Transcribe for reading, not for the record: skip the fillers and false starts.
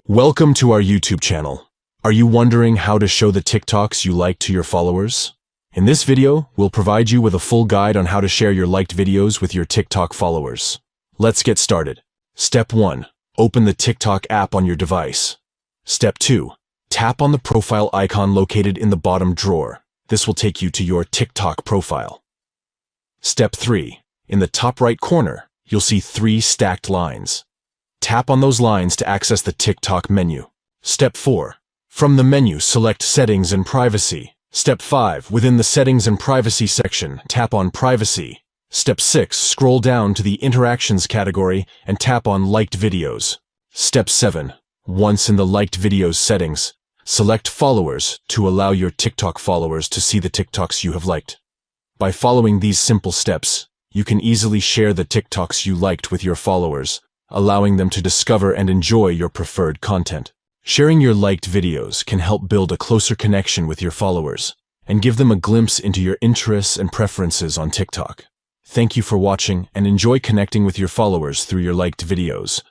Welcome to our YouTube channel. Are you wondering how to show the TikToks you like to your followers? In this video, we'll provide you with a full guide on how to share your liked videos with your TikTok followers. Let's get started. Step 1. Open the TikTok app on your device. Step 2. Tap on the profile icon located in the bottom drawer. This will take you to your TikTok profile. Step 3. In the top right corner, you'll see 3 stacked lines. Tap on those lines to access the TikTok menu. Step 4. From the menu, select Settings and Privacy. Step 5. Within the Settings and Privacy section, tap on Privacy. Step 6. Scroll down to the Interactions category and tap on Liked Videos. Step 7. Once in the Liked Videos settings, select Followers to allow your TikTok followers to see the TikToks you have liked. By following these simple steps, you can easily share the TikToks you liked with your followers, allowing them to discover and enjoy your preferred content. Sharing your liked videos can help build a closer connection with your followers and give them a glimpse into your interests and preferences on TikTok. Thank you for watching and enjoy connecting with your followers through your liked videos.